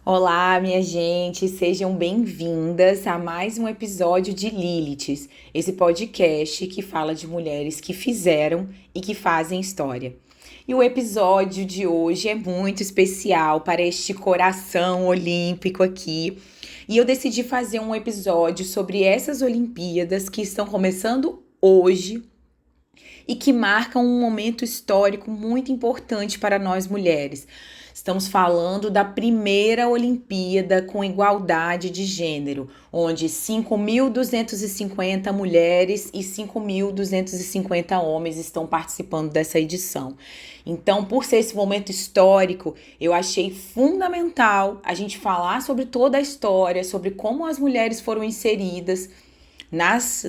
Olá, minha gente, sejam bem-vindas a mais um episódio de Liliths, esse podcast que fala de mulheres que fizeram e que fazem história. E o episódio de hoje é muito especial para este coração olímpico aqui. E eu decidi fazer um episódio sobre essas Olimpíadas que estão começando hoje e que marcam um momento histórico muito importante para nós mulheres. Estamos falando da primeira Olimpíada com igualdade de gênero, onde 5.250 mulheres e 5.250 homens estão participando dessa edição. Então, por ser esse momento histórico, eu achei fundamental a gente falar sobre toda a história, sobre como as mulheres foram inseridas nas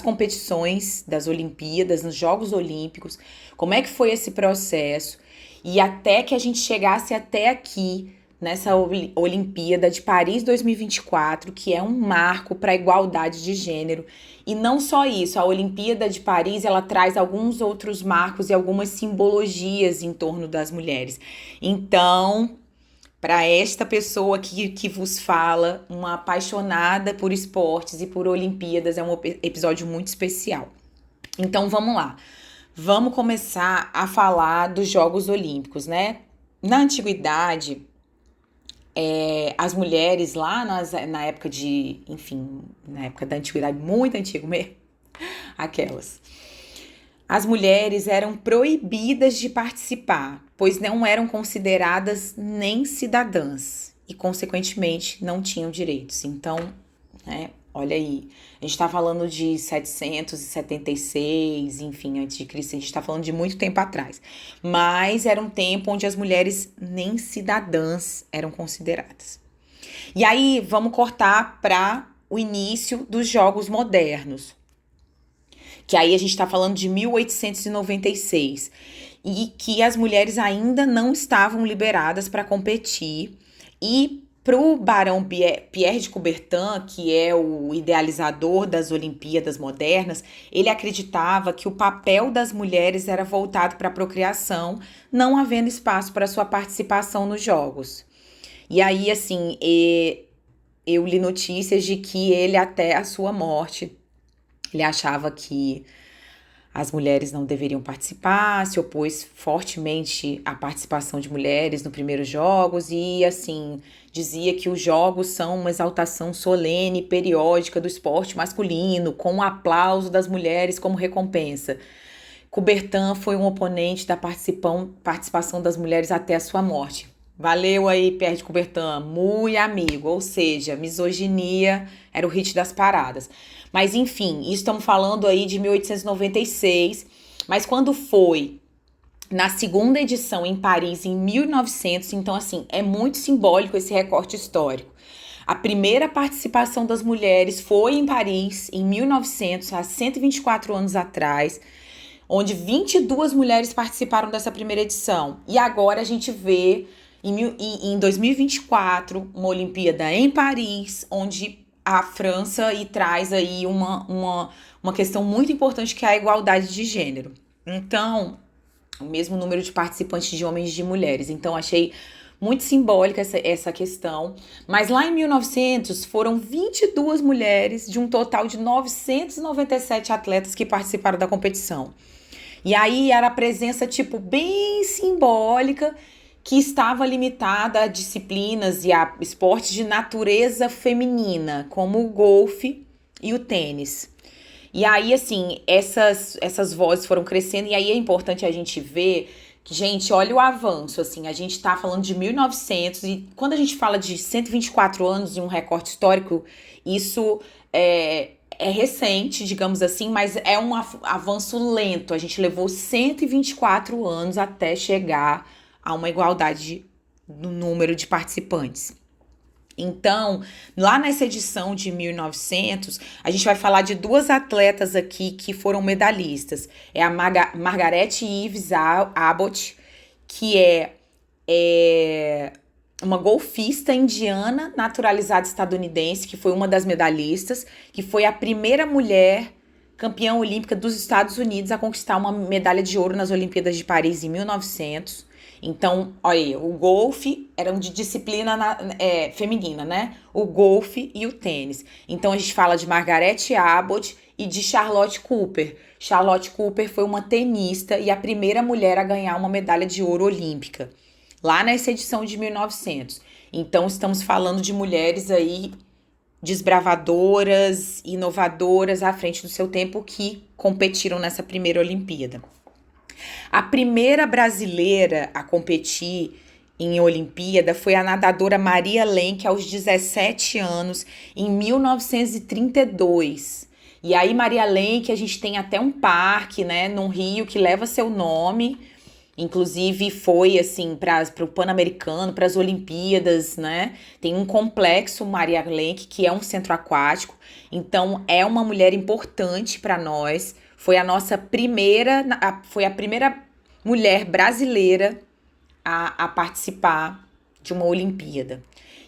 competições das Olimpíadas, nos Jogos Olímpicos, como é que foi esse processo e até que a gente chegasse até aqui nessa Olimpíada de Paris 2024, que é um marco para a igualdade de gênero. E não só isso, a Olimpíada de Paris, ela traz alguns outros marcos e algumas simbologias em torno das mulheres. Então, para esta pessoa que vos fala, uma apaixonada por esportes e por Olimpíadas, é um episódio muito especial. Então vamos lá, vamos começar a falar dos Jogos Olímpicos, né? Na antiguidade, as mulheres lá na época na época da antiguidade, muito antigo mesmo, aquelas. As mulheres eram proibidas de participar, pois não eram consideradas nem cidadãs e, consequentemente, não tinham direitos. Então, olha aí, a gente está falando de 776, enfim, antes de Cristo, a gente está falando de muito tempo atrás. Mas era um tempo onde as mulheres nem cidadãs eram consideradas. E aí, vamos cortar para o início dos Jogos Modernos, que aí a gente está falando de 1896, e que as mulheres ainda não estavam liberadas para competir. E para o Barão Pierre de Coubertin, que é o idealizador das Olimpíadas modernas, ele acreditava que o papel das mulheres era voltado para a procriação, não havendo espaço para sua participação nos Jogos. E aí, assim, eu li notícias de que ele, até a sua morte, ele achava que as mulheres não deveriam participar, se opôs fortemente à participação de mulheres nos primeiros jogos e, assim, dizia que os jogos são uma exaltação solene e periódica do esporte masculino, com o aplauso das mulheres como recompensa. Coubertin foi um oponente da participação das mulheres até a sua morte. Valeu aí, Pierre de Coubertin, muito amigo, ou seja, misoginia era o hit das paradas. Mas enfim, isso estamos falando aí de 1896, mas quando foi na segunda edição em Paris, em 1900, então assim, é muito simbólico esse recorte histórico. A primeira participação das mulheres foi em Paris, em 1900, há 124 anos atrás, onde 22 mulheres participaram dessa primeira edição. E agora a gente vê em 2024, uma Olimpíada em Paris, onde a França traz aí uma questão muito importante, que é a igualdade de gênero. Então, o mesmo número de participantes de homens e de mulheres. Então, achei muito simbólica essa questão. Mas lá em 1900, foram 22 mulheres de um total de 997 atletas que participaram da competição. E aí era a presença, tipo, bem simbólica, que estava limitada a disciplinas e a esportes de natureza feminina, como o golfe e o tênis. E aí, assim, essas vozes foram crescendo, e aí é importante a gente ver que, gente, olha o avanço, assim, a gente tá falando de 1900, e quando a gente fala de 124 anos e um recorte histórico, isso é recente, digamos assim, mas é um avanço lento. A gente levou 124 anos até chegar a uma igualdade no número de participantes. Então, lá nessa edição de 1900, a gente vai falar de duas atletas aqui que foram medalhistas. É a Margaret Ives Abbott, que é uma golfista indiana naturalizada estadunidense, que foi uma das medalhistas, que foi a primeira mulher campeã olímpica dos Estados Unidos a conquistar uma medalha de ouro nas Olimpíadas de Paris em 1900. Então, olha aí, o golfe eram de disciplina feminina, né? O golfe e o tênis. Então, a gente fala de Margaret Abbott e de Charlotte Cooper. Charlotte Cooper foi uma tenista e a primeira mulher a ganhar uma medalha de ouro olímpica, lá nessa edição de 1900. Então, estamos falando de mulheres aí desbravadoras, inovadoras à frente do seu tempo que competiram nessa primeira Olimpíada. A primeira brasileira a competir em Olimpíada foi a nadadora Maria Lenk aos 17 anos, em 1932. E aí, Maria Lenk, a gente tem até um parque, né, no Rio, que leva seu nome. Inclusive, foi, assim, para o Pan-Americano, para as Olimpíadas, né? Tem um complexo Maria Lenk, que é um centro aquático. Então, é uma mulher importante para nós. Foi a nossa primeira, foi a primeira mulher brasileira a participar de uma Olimpíada.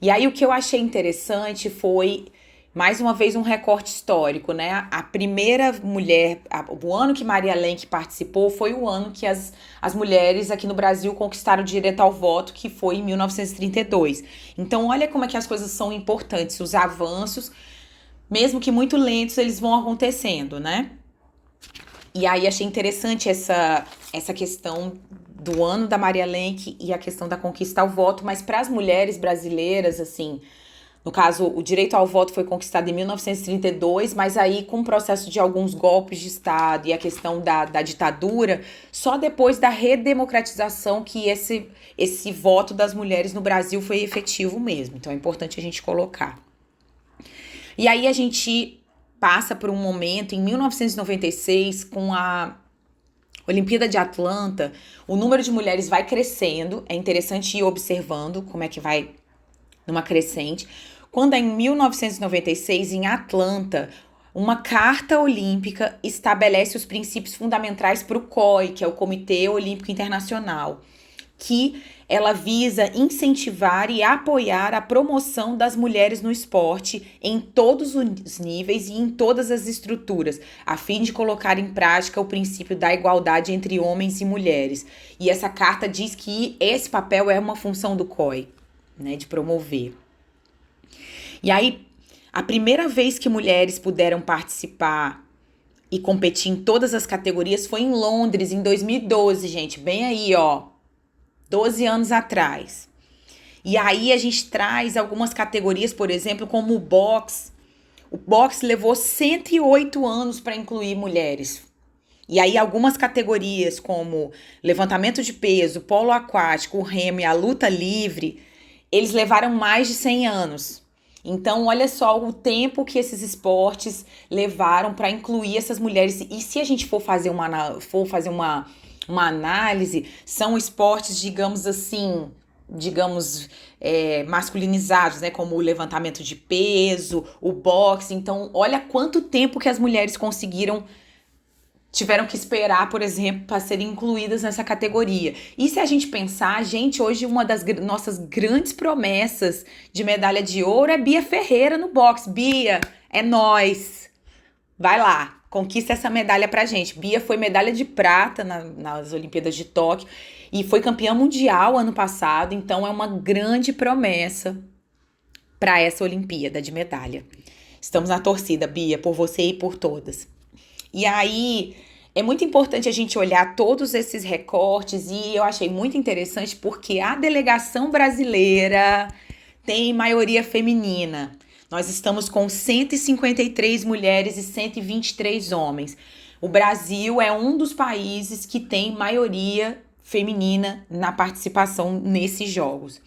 E aí, o que eu achei interessante foi, mais uma vez, um recorte histórico, né? A primeira mulher, o ano que Maria Lenk participou foi o ano que as mulheres aqui no Brasil conquistaram o direito ao voto, que foi em 1932. Então, olha como é que as coisas são importantes, os avanços, mesmo que muito lentos, eles vão acontecendo, né? E aí, achei interessante essa questão do ano da Maria Lenk e a questão da conquista ao voto, mas para as mulheres brasileiras, assim, no caso, o direito ao voto foi conquistado em 1932, mas aí com o processo de alguns golpes de Estado e a questão da ditadura, só depois da redemocratização que esse voto das mulheres no Brasil foi efetivo mesmo. Então é importante a gente colocar. E aí a gente passa por um momento, em 1996, com a Olimpíada de Atlanta, o número de mulheres vai crescendo, é interessante ir observando como é que vai numa crescente, quando em 1996, em Atlanta, uma carta olímpica estabelece os princípios fundamentais para o COI, que é o Comitê Olímpico Internacional, que ela visa incentivar e apoiar a promoção das mulheres no esporte em todos os níveis e em todas as estruturas, a fim de colocar em prática o princípio da igualdade entre homens e mulheres. E essa carta diz que esse papel é uma função do COI, né, de promover. E aí, a primeira vez que mulheres puderam participar e competir em todas as categorias foi em Londres, em 2012, gente. Bem aí, ó. 12 anos atrás. E aí a gente traz algumas categorias, por exemplo, como o boxe. O boxe levou 108 anos para incluir mulheres. E aí algumas categorias como levantamento de peso, polo aquático, o remo e a luta livre, eles levaram mais de 100 anos. Então, olha só o tempo que esses esportes levaram para incluir essas mulheres. E se a gente for fazer uma análise, são esportes, digamos assim, masculinizados, né? Como o levantamento de peso, o boxe. Então, olha quanto tempo que as mulheres tiveram que esperar, por exemplo, para serem incluídas nessa categoria. E se a gente pensar, gente, hoje uma das nossas grandes promessas de medalha de ouro é Bia Ferreira no boxe. Bia, é nóis! Vai lá, conquista essa medalha pra gente. Bia foi medalha de prata nas Olimpíadas de Tóquio e foi campeã mundial ano passado, então é uma grande promessa para essa Olimpíada de medalha. Estamos na torcida, Bia, por você e por todas. E aí, é muito importante a gente olhar todos esses recortes e eu achei muito interessante porque a delegação brasileira tem maioria feminina. Nós estamos com 153 mulheres e 123 homens. O Brasil é um dos países que tem maioria feminina na participação nesses jogos.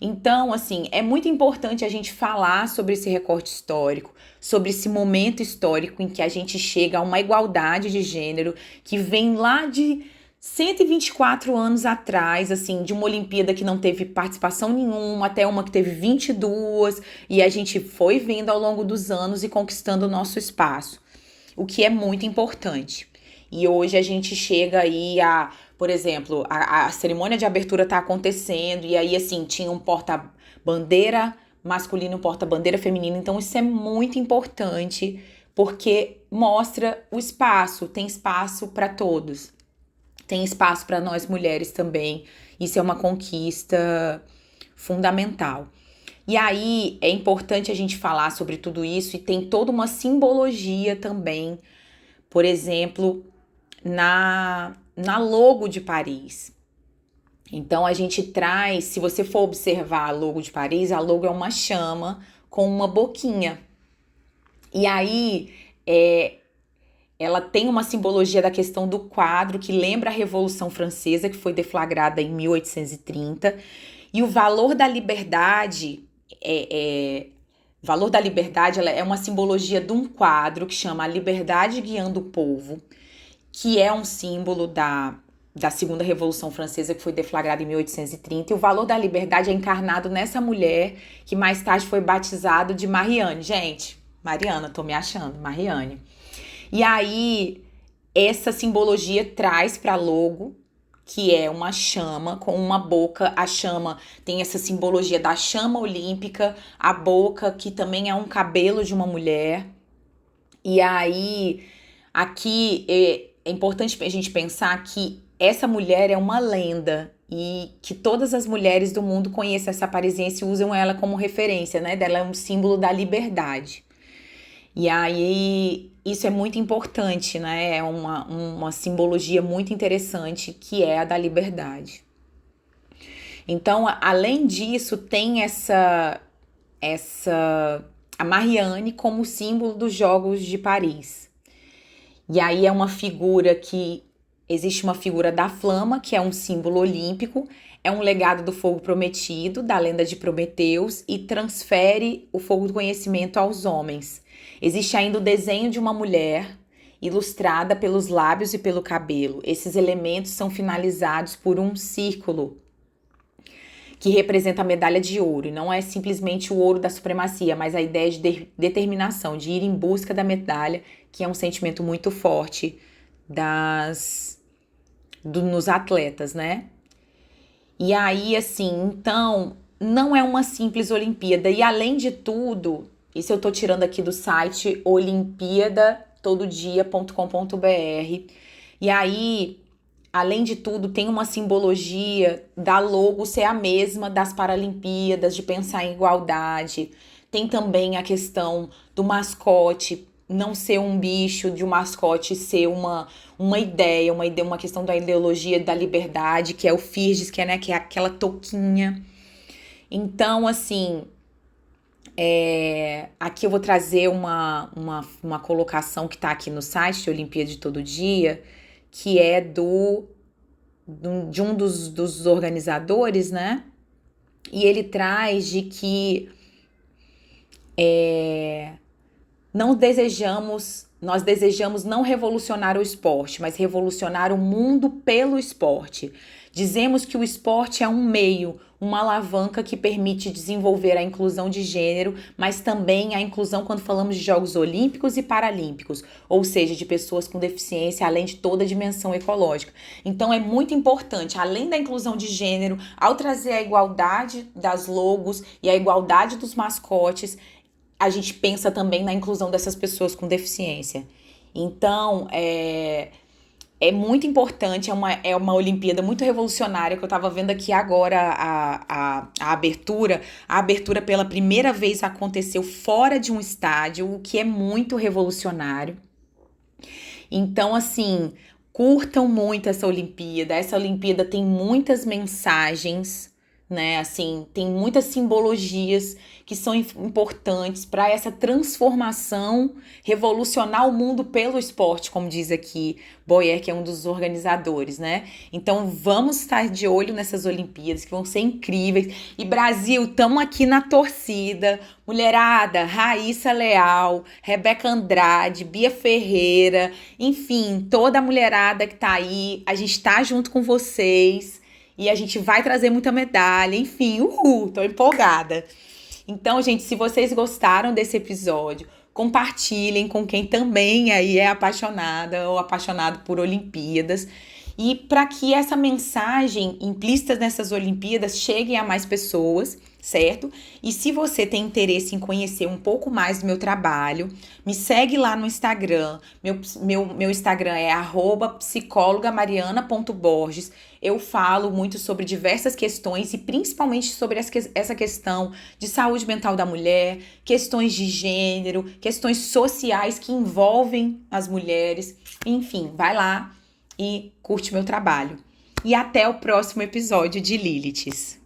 Então, assim, é muito importante a gente falar sobre esse recorte histórico, sobre esse momento histórico em que a gente chega a uma igualdade de gênero que vem lá de 124 anos atrás, assim, de uma Olimpíada que não teve participação nenhuma, até uma que teve 22, e a gente foi vendo ao longo dos anos e conquistando o nosso espaço, o que é muito importante. E hoje a gente chega aí por exemplo, a cerimônia de abertura tá acontecendo, e aí, assim, tinha um porta-bandeira masculino e um porta-bandeira feminino, então isso é muito importante, porque mostra o espaço, tem espaço para todos. tem espaço para nós mulheres também. Isso é uma conquista fundamental. E aí é importante a gente falar sobre tudo isso e tem toda uma simbologia também, por exemplo, na logo de Paris. Então a gente traz, se você for observar a logo de Paris, a logo é uma chama com uma boquinha. E aí ela tem uma simbologia da questão do quadro que lembra a Revolução Francesa, que foi deflagrada em 1830. E o valor da liberdade ela é uma simbologia de um quadro que chama A Liberdade Guiando o Povo, que é um símbolo da Segunda Revolução Francesa, que foi deflagrada em 1830. E o valor da liberdade é encarnado nessa mulher, que mais tarde foi batizado de Marianne. Gente, Mariana, tô me achando, Marianne. E aí, essa simbologia traz para logo, que é uma chama com uma boca. A chama tem essa simbologia da chama olímpica, a boca, que também é um cabelo de uma mulher. E aí, aqui é importante a gente pensar que essa mulher é uma lenda e que todas as mulheres do mundo conhecem essa parisiense e usam ela como referência, né? Ela é um símbolo da liberdade. E aí, isso é muito importante, né? É uma simbologia muito interessante que é a da liberdade. Então, além disso, tem a Marianne como símbolo dos Jogos de Paris. E aí é uma figura que existe uma figura da flama, que é um símbolo olímpico, é um legado do fogo prometido, da lenda de Prometeus, e transfere o fogo do conhecimento aos homens. Existe ainda o desenho de uma mulher ilustrada pelos lábios e pelo cabelo. Esses elementos são finalizados por um círculo que representa a medalha de ouro. E não é simplesmente o ouro da supremacia, mas a ideia de determinação, de ir em busca da medalha, que é um sentimento muito forte nos atletas, né? E aí, assim, então, não é uma simples Olimpíada. E além de tudo, isso eu tô tirando aqui do site olimpiadatododia.com.br. E aí, além de tudo, tem uma simbologia da logo ser a mesma das Paralimpíadas, de pensar em igualdade. Tem também a questão do mascote não ser um bicho, de um mascote ser uma ideia, uma questão da ideologia da liberdade, que é o Firges, que é aquela touquinha. Então, assim, aqui eu vou trazer uma colocação que está aqui no site de Olimpíada de Todo Dia, que é de um dos organizadores, né? E ele traz de que nós desejamos não revolucionar o esporte, mas revolucionar o mundo pelo esporte. Dizemos que o esporte é um meio, uma alavanca que permite desenvolver a inclusão de gênero, mas também a inclusão quando falamos de Jogos Olímpicos e Paralímpicos, ou seja, de pessoas com deficiência, além de toda a dimensão ecológica. Então é muito importante, além da inclusão de gênero, ao trazer a igualdade das logos e a igualdade dos mascotes, a gente pensa também na inclusão dessas pessoas com deficiência. Então, é muito importante, é uma Olimpíada muito revolucionária, que eu estava vendo aqui agora a abertura. A abertura pela primeira vez aconteceu fora de um estádio, o que é muito revolucionário. Então, assim, curtam muito essa Olimpíada. Essa Olimpíada tem muitas mensagens, né? Assim, tem muitas simbologias que são importantes para essa transformação, revolucionar o mundo pelo esporte, como diz aqui Boyer, que é um dos organizadores, né? Então vamos estar de olho nessas Olimpíadas, que vão ser incríveis. E Brasil, estamos aqui na torcida. Mulherada, Raíssa Leal, Rebeca Andrade, Bia Ferreira, enfim, toda a mulherada que tá aí, a gente tá junto com vocês. E a gente vai trazer muita medalha, enfim, tô empolgada. Então, gente, se vocês gostaram desse episódio, compartilhem com quem também aí é apaixonada ou apaixonado por Olimpíadas. E para que essa mensagem implícita nessas Olimpíadas chegue a mais pessoas, certo? E se você tem interesse em conhecer um pouco mais do meu trabalho, me segue lá no Instagram. Meu Instagram é @psicologamariana.borges. Eu falo muito sobre diversas questões e principalmente sobre essa questão de saúde mental da mulher, questões de gênero, questões sociais que envolvem as mulheres. Enfim, vai lá e curte meu trabalho. E até o próximo episódio de Liliths.